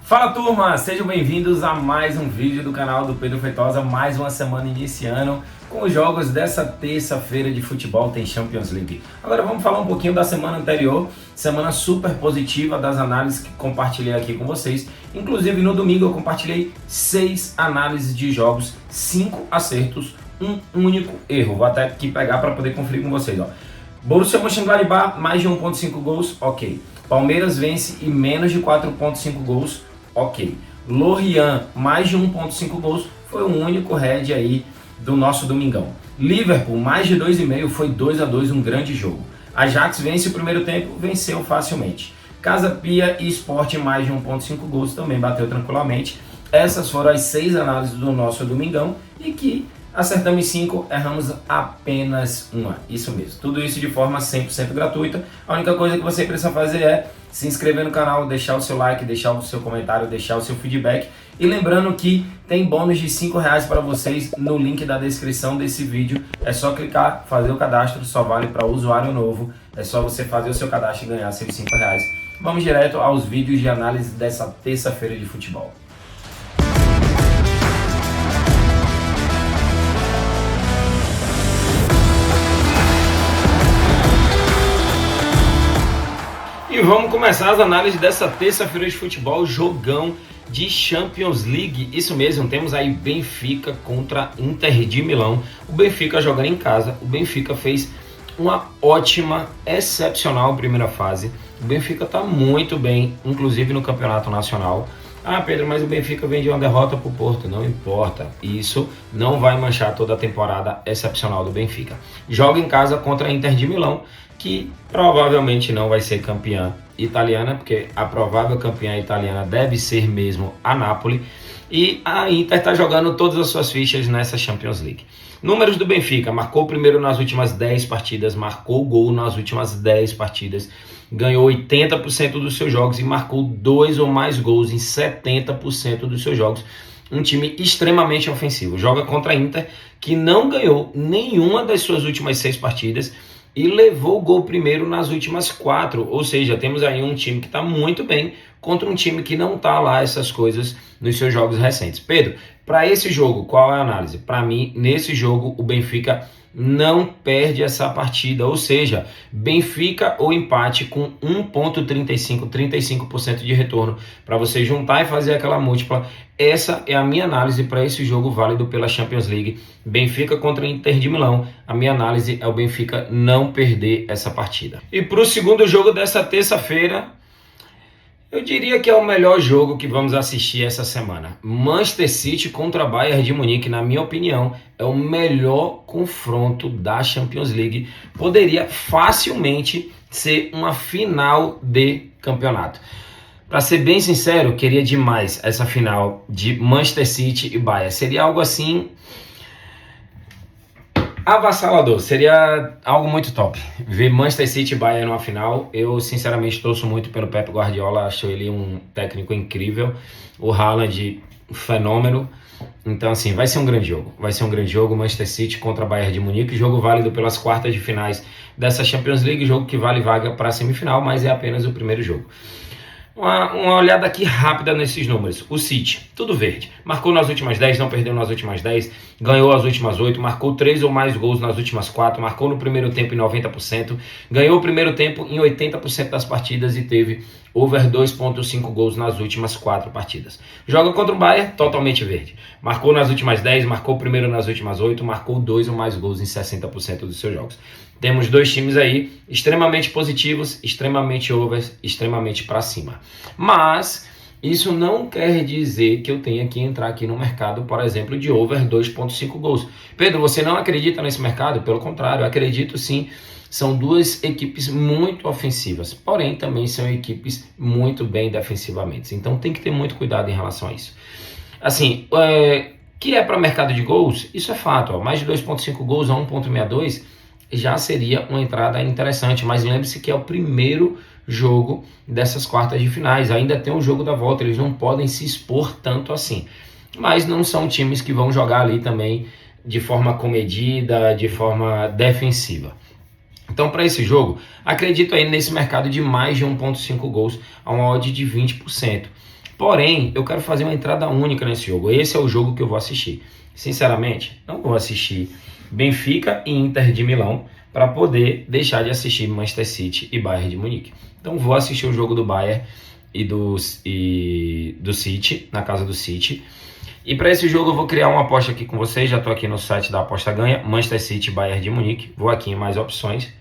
Fala turma, sejam bem-vindos a mais um vídeo do canal do Pedro Feitosa, mais uma semana iniciando com os jogos dessa terça-feira de futebol, tem Champions League. Agora vamos falar um pouquinho da semana anterior, semana super positiva das análises que compartilhei aqui com vocês. Inclusive no domingo eu compartilhei 6 análises de jogos, 5 acertos, um único erro. Vou até aqui pegar para poder conferir com vocês. Borussia Mönchengladbach, mais de 1.5 gols, ok. Palmeiras vence e menos de 4.5 gols, ok. Lorient, mais de 1.5 gols, foi o único head aí do nosso domingão. Liverpool, mais de 2,5, foi 2-2, um grande jogo. Ajax vence o primeiro tempo, venceu facilmente. Casa Pia e Sport, mais de 1.5 gols, também bateu tranquilamente. Essas foram as 6 análises do nosso domingão e que acertamos 5, erramos apenas uma. Isso mesmo. Tudo isso de forma 100% gratuita. A única coisa que você precisa fazer é se inscrever no canal, deixar o seu like, deixar o seu comentário, deixar o seu feedback. E lembrando que tem bônus de R$5 para vocês no link da descrição desse vídeo. É só clicar, fazer o cadastro, só vale para usuário novo. É só você fazer o seu cadastro e ganhar seus R$5. Vamos direto aos vídeos de análise dessa terça-feira de futebol. E vamos começar as análises dessa terça-feira de futebol, jogão de Champions League. Isso mesmo, temos aí Benfica contra Inter de Milão. O Benfica jogando em casa, o Benfica fez uma ótima, excepcional primeira fase. O Benfica está muito bem, inclusive no campeonato nacional. Ah, Pedro, mas o Benfica vem de uma derrota para o Porto. Não importa, isso não vai manchar toda a temporada excepcional do Benfica. Joga em casa contra a Inter de Milão, que provavelmente não vai ser campeã italiana, porque a provável campeã italiana deve ser mesmo a Napoli, e a Inter está jogando todas as suas fichas nessa Champions League. Números do Benfica: marcou primeiro nas últimas 10 partidas, marcou gol nas últimas 10 partidas, ganhou 80% dos seus jogos e marcou 2 ou mais gols em 70% dos seus jogos. Um time extremamente ofensivo. Joga contra a Inter, que não ganhou nenhuma das suas últimas 6 partidas e levou o gol primeiro nas últimas 4, ou seja, temos aí um time que está muito bem contra um time que não está lá essas coisas nos seus jogos recentes. Pedro, para esse jogo, qual é a análise? Para mim, nesse jogo, o Benfica não perde essa partida, ou seja, Benfica ou empate com 1.35, 35% de retorno, para você juntar e fazer aquela múltipla. Essa é a minha análise para esse jogo válido pela Champions League, Benfica contra Inter de Milão. A minha análise é o Benfica não perder essa partida. E para o segundo jogo dessa terça-feira, eu diria que é o melhor jogo que vamos assistir essa semana. Manchester City contra Bayern de Munique, na minha opinião, é o melhor confronto da Champions League. Poderia facilmente ser uma final de campeonato. Para ser bem sincero, eu queria demais essa final de Manchester City e Bayern. Seria algo assim avassalador, seria algo muito top. Ver Manchester City e Bayern numa final. Eu sinceramente torço muito pelo Pep Guardiola, acho ele um técnico incrível. O Haaland, um fenômeno. Então assim, vai ser um grande jogo. Vai ser um grande jogo, Manchester City contra Bayern de Munique. Jogo válido pelas quartas de finais dessa Champions League. Jogo que vale vaga para a semifinal, mas é apenas o primeiro jogo. Uma olhada aqui rápida nesses números. O City, tudo verde. Marcou nas últimas 10, não perdeu nas últimas 10, ganhou as últimas 8, marcou 3 ou mais gols nas últimas 4, marcou no primeiro tempo em 90%, ganhou o primeiro tempo em 80% das partidas e teve over 2.5 gols nas últimas 4 partidas. Joga contra o Bayern, totalmente verde. Marcou nas últimas 10, marcou primeiro nas últimas 8, marcou 2 ou mais gols em 60% dos seus jogos. Temos dois times aí extremamente positivos, extremamente overs, extremamente para cima. Mas isso não quer dizer que eu tenha que entrar aqui no mercado, por exemplo, de over 2.5 gols. Pedro, você não acredita nesse mercado? Pelo contrário, eu acredito sim. São duas equipes muito ofensivas, porém também são equipes muito bem defensivamente. Então tem que ter muito cuidado em relação a isso. Assim, que é para mercado de gols, isso é fato. Mais de 2.5 gols a 1.62 já seria uma entrada interessante, mas lembre-se que é o primeiro jogo dessas quartas de finais. Ainda tem o jogo da volta, eles não podem se expor tanto assim. Mas não são times que vão jogar ali também de forma comedida, de forma defensiva. Então, para esse jogo, acredito aí nesse mercado de mais de 1.5 gols a uma odd de 20%. Porém, eu quero fazer uma entrada única nesse jogo. Esse é o jogo que eu vou assistir. Sinceramente, não vou assistir Benfica e Inter de Milão para poder deixar de assistir Manchester City e Bayern de Munique. Então vou assistir o jogo do Bayern e do City, na casa do City. E para esse jogo eu vou criar uma aposta aqui com vocês. Já estou aqui no site da Aposta Ganha, Manchester City, Bayern de Munique. Vou aqui em mais opções.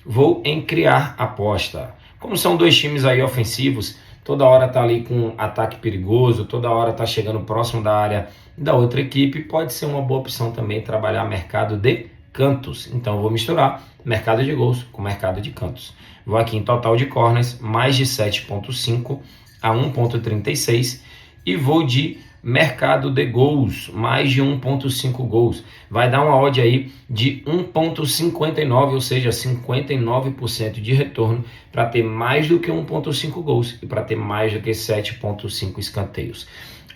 Vou em criar aposta. Como são dois times aí ofensivos, toda hora tá ali com ataque perigoso, toda hora tá chegando próximo da área da outra equipe, pode ser uma boa opção também trabalhar mercado de cantos. Então eu vou misturar mercado de gols com mercado de cantos. Vou aqui em total de corners, mais de 7.5 a 1.36 e vou de mercado de gols, mais de 1.5 gols. Vai dar uma odd aí de 1.59, ou seja, 59% de retorno para ter mais do que 1.5 gols e para ter mais do que 7.5 escanteios.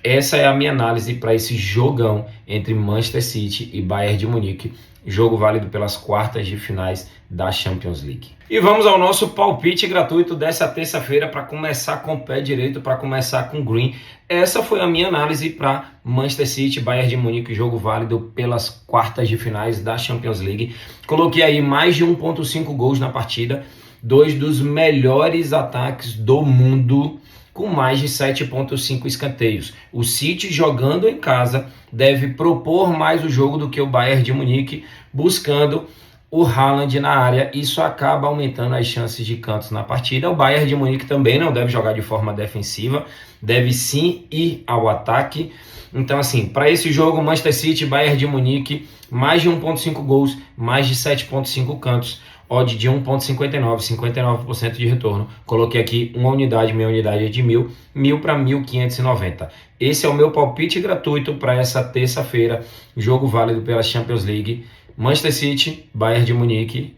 Essa é a minha análise para esse jogão entre Manchester City e Bayern de Munique, jogo válido pelas quartas de finais da Champions League. E vamos ao nosso palpite gratuito dessa terça-feira para começar com o pé direito, para começar com green. Essa foi a minha análise para Manchester City, Bayern de Munique, jogo válido pelas quartas de finais da Champions League. Coloquei aí mais de 1.5 gols na partida, dois dos melhores ataques do mundo, com mais de 7.5 escanteios. O City, jogando em casa, deve propor mais o jogo do que o Bayern de Munique, buscando o Haaland na área. Isso acaba aumentando as chances de cantos na partida. O Bayern de Munique também não deve jogar de forma defensiva, deve sim ir ao ataque. Então, assim, para esse jogo, Manchester City, Bayern de Munique, mais de 1.5 gols, mais de 7.5 cantos, odd de 1.59, 59% de retorno. Coloquei aqui uma unidade, minha unidade é de 1.000 para 1.590. Esse é o meu palpite gratuito para essa terça-feira, jogo válido pela Champions League, Manchester City, Bayern de Munique.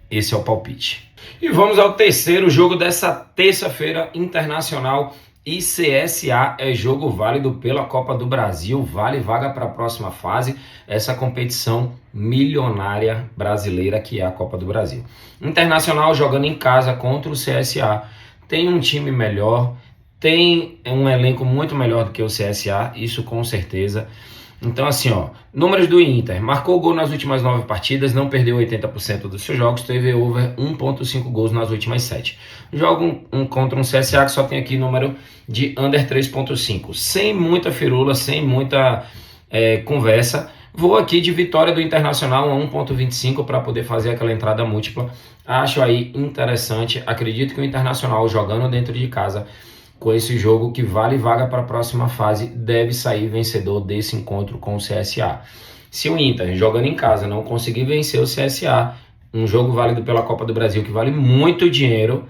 Esse é o palpite. E vamos ao terceiro jogo dessa terça-feira, Internacional e CSA, é jogo válido pela Copa do Brasil, vale vaga para a próxima fase, essa competição milionária brasileira que é a Copa do Brasil. Internacional jogando em casa contra o CSA, tem um time melhor, tem um elenco muito melhor do que o CSA, isso com certeza. Então assim, números do Inter: marcou gol nas últimas 9 partidas, não perdeu 80% dos seus jogos, teve over 1.5 gols nas últimas 7. Joga contra um CSA que só tem aqui número de under 3.5. Sem muita firula, sem muita conversa, vou aqui de vitória do Internacional a 1.25 para poder fazer aquela entrada múltipla. Acho aí interessante, acredito que o Internacional jogando dentro de casa, com esse jogo que vale vaga para a próxima fase, deve sair vencedor desse encontro com o CSA. Se o Inter, jogando em casa, não conseguir vencer o CSA, um jogo válido pela Copa do Brasil que vale muito dinheiro,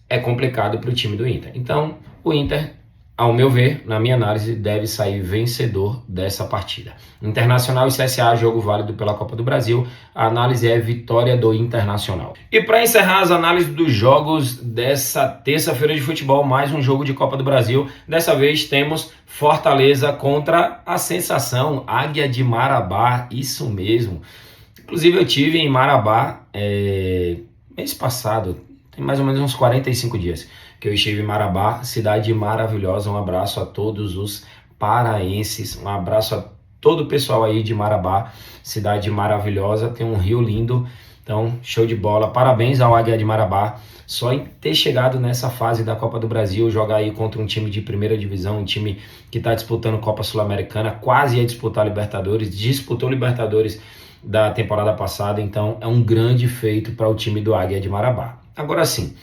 é complicado para o time do Inter. Então, o Inter, ao meu ver, na minha análise, deve sair vencedor dessa partida. Internacional e CSA, jogo válido pela Copa do Brasil. A análise é vitória do Internacional. E para encerrar as análises dos jogos dessa terça-feira de futebol, mais um jogo de Copa do Brasil. Dessa vez temos Fortaleza contra a sensação Águia de Marabá, isso mesmo. Inclusive eu tive em Marabá mês passado, tem mais ou menos uns 45 dias que eu estive em Marabá, cidade maravilhosa. Um abraço a todos os paraenses, um abraço a todo o pessoal aí de Marabá, cidade maravilhosa, tem um rio lindo, então show de bola. Parabéns ao Águia de Marabá, só em ter chegado nessa fase da Copa do Brasil, jogar aí contra um time de primeira divisão, um time que está disputando Copa Sul-Americana, quase ia disputar Libertadores, disputou Libertadores da temporada passada, então é um grande feito para o time do Águia de Marabá. Agora sim,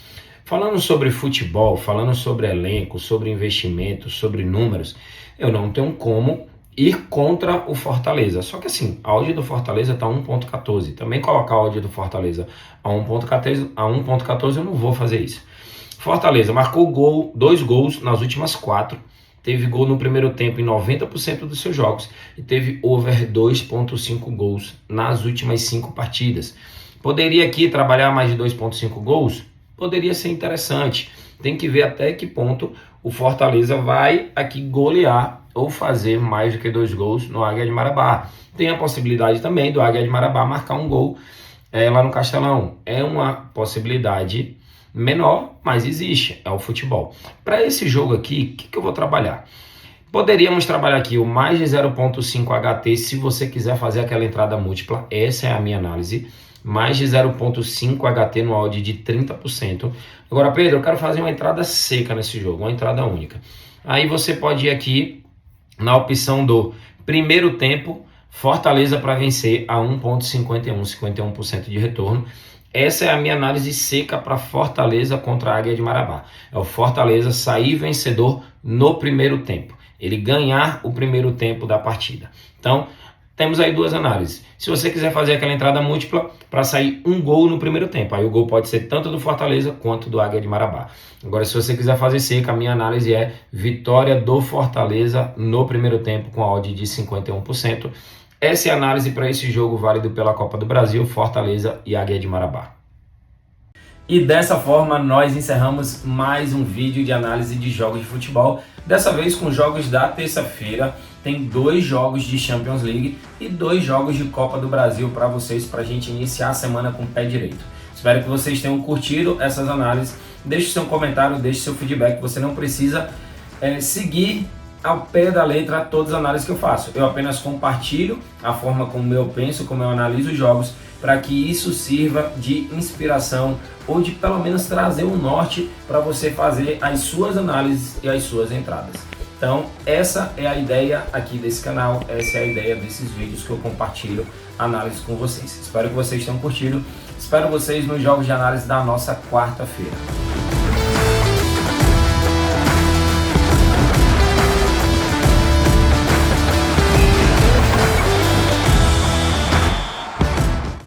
falando sobre futebol, falando sobre elenco, sobre investimento, sobre números, eu não tenho como ir contra o Fortaleza. Só que assim, a odd do Fortaleza está 1.14. Também colocar a odd do Fortaleza a 1.14 eu não vou fazer isso. Fortaleza marcou 2 gols nas últimas 4. Teve gol no primeiro tempo em 90% dos seus jogos e teve over 2.5 gols nas últimas 5 partidas. Poderia aqui trabalhar mais de 2.5 gols? Poderia ser interessante. Tem que ver até que ponto o Fortaleza vai aqui golear ou fazer mais do que 2 gols no Águia de Marabá. Tem a possibilidade também do Águia de Marabá marcar um gol lá no Castelão. É uma possibilidade menor, mas existe, é o futebol. Para esse jogo aqui, o que eu vou trabalhar? Poderíamos trabalhar aqui o mais de 0,5 HT se você quiser fazer aquela entrada múltipla, essa é a minha análise. Mais de 0,5 HT no odd de 30%. Agora, Pedro, eu quero fazer uma entrada seca nesse jogo, uma entrada única. Aí você pode ir aqui na opção do primeiro tempo, Fortaleza para vencer a 1,51, 51% de retorno. Essa é a minha análise seca para Fortaleza contra a Águia de Marabá. É o Fortaleza sair vencedor no primeiro tempo. Ele ganhar o primeiro tempo da partida. Então, temos aí duas análises. Se você quiser fazer aquela entrada múltipla para sair um gol no primeiro tempo, aí o gol pode ser tanto do Fortaleza quanto do Águia de Marabá. Agora, se você quiser fazer seca, a minha análise é vitória do Fortaleza no primeiro tempo com a odd de 51%. Essa é a análise para esse jogo válido pela Copa do Brasil, Fortaleza e Águia de Marabá. E dessa forma nós encerramos mais um vídeo de análise de jogos de futebol, dessa vez com jogos da terça-feira. Tem 2 jogos de Champions League e 2 jogos de Copa do Brasil para vocês, para a gente iniciar a semana com o pé direito. Espero que vocês tenham curtido essas análises. Deixe seu comentário, deixe seu feedback. Você não precisa seguir ao pé da letra todas as análises que eu faço. Eu apenas compartilho a forma como eu penso, como eu analiso os jogos, para que isso sirva de inspiração ou de pelo menos trazer um norte para você fazer as suas análises e as suas entradas. Então, essa é a ideia aqui desse canal, essa é a ideia desses vídeos que eu compartilho análise com vocês. Espero que vocês tenham curtido, espero vocês nos jogos de análise da nossa quarta-feira.